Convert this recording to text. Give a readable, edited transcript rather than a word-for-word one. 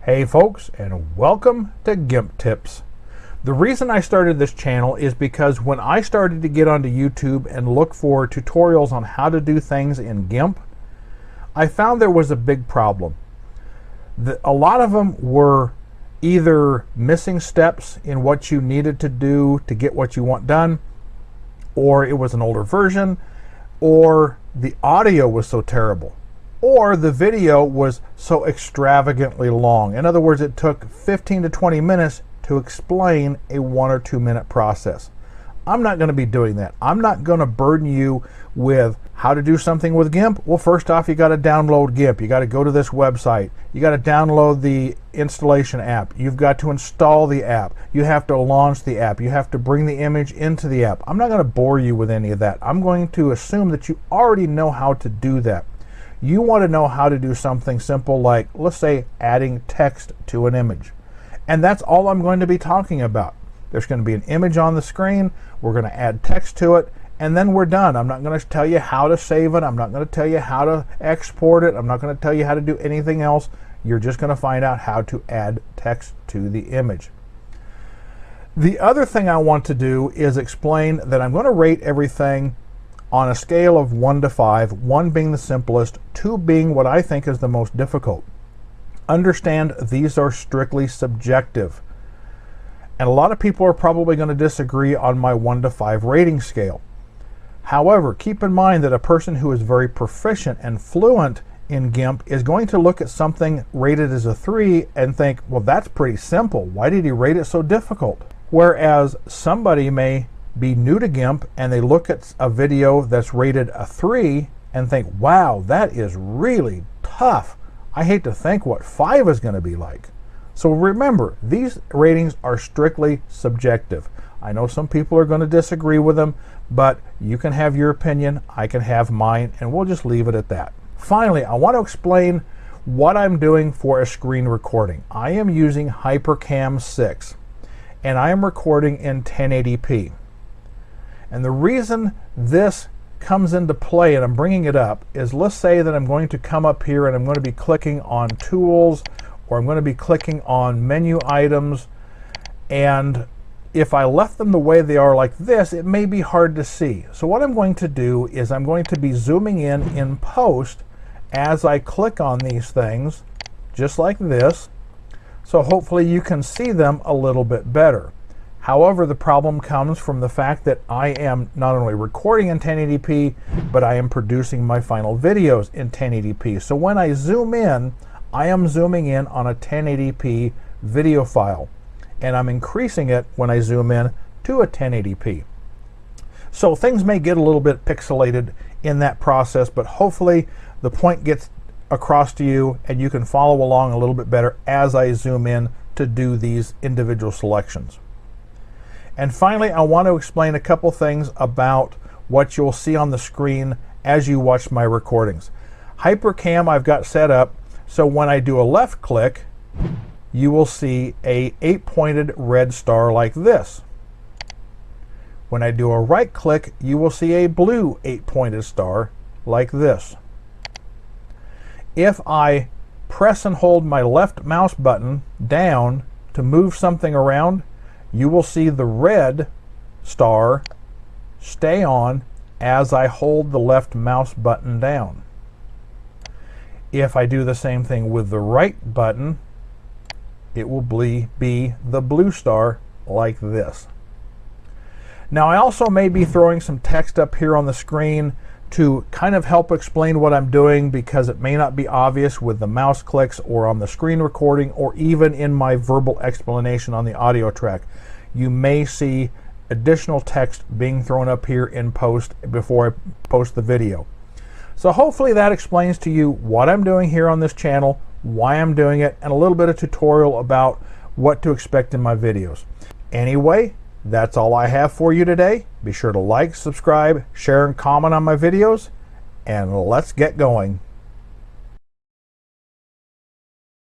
Hey folks, and welcome to GIMPTips. The reason I started this channel is because when I started to get onto YouTube and look for tutorials on how to do things in GIMP, I found there was a big problem. A lot of them were either missing steps in what you needed to do to get what you want done, or it was an older version, or the audio was so terrible, or the video was so extravagantly long. In other words, it took 15 to 20 minutes to explain a 1 or 2 minute process. I'm not going to be doing that. I'm not going to burden you with how to do something with GIMP. Well, first off, you got to download GIMP. You got to go to this website. You got to download the installation app. You've got to install the app. You have to launch the app. You have to bring the image into the app. I'm not going to bore you with any of that. I'm going to assume that you already know how to do that. You want to know how to do something simple like, let's say, adding text to an image. And that's all I'm going to be talking about. There's going to be an image on the screen. We're going to add text to it, and then we're done. I'm not going to tell you how to save it. I'm not going to tell you how to export it. I'm not going to tell you how to do anything else. You're just going to find out how to add text to the image. The other thing I want to do is explain that I'm going to rate everything on a scale of 1 to 5, 1 being the simplest, 2 being what I think is the most difficult. Understand these are strictly subjective. And a lot of people are probably going to disagree on my 1 to 5 rating scale. However, keep in mind that a person who is very proficient and fluent in GIMP is going to look at something rated as a 3 and think, well, that's pretty simple. Why did he rate it so difficult? Whereas somebody may be new to GIMP and they look at a video that's rated a 3 and think, wow, that is really tough. I hate to think what 5 is going to be like. So remember, these ratings are strictly subjective. I know some people are going to disagree with them, but you can have your opinion, I can have mine, and we'll just leave it at that. Finally, I want to explain what I'm doing for a screen recording. I am using HyperCam 6, and I am recording in 1080p. And the reason this comes into play, and I'm bringing it up, is let's say that I'm going to come up here and I'm going to be clicking on tools, or I'm going to be clicking on menu items, and if I left them the way they are like this, it may be hard to see. So what I'm going to do is I'm going to be zooming in post as I click on these things, just like this, so hopefully you can see them a little bit better. However, the problem comes from the fact that I am not only recording in 1080p, but I am producing my final videos in 1080p. So when I zoom in, I am zooming in on a 1080p video file, and I'm increasing it when I zoom in to a 1080p. So things may get a little bit pixelated in that process, but hopefully the point gets across to you and you can follow along a little bit better as I zoom in to do these individual selections. And finally, I want to explain a couple things about what you'll see on the screen as you watch my recordings. HyperCam I've got set up so when I do a left click, you will see a 8-pointed red star like this. When I do a right click, you will see a blue 8-pointed star like this. If I press and hold my left mouse button down to move something around, you will see the red star stay on as I hold the left mouse button down. If I do the same thing with the right button, it will be the blue star like this. Now I also may be throwing some text up here on the screen to kind of help explain what I'm doing, because it may not be obvious with the mouse clicks or on the screen recording or even in my verbal explanation on the audio track. You may see additional text being thrown up here in post before I post the video. So hopefully that explains to you what I'm doing here on this channel, why I'm doing it, and a little bit of tutorial about what to expect in my videos. Anyway, that's all I have for you today. Be sure to like, subscribe, share, and comment on my videos, and let's get going.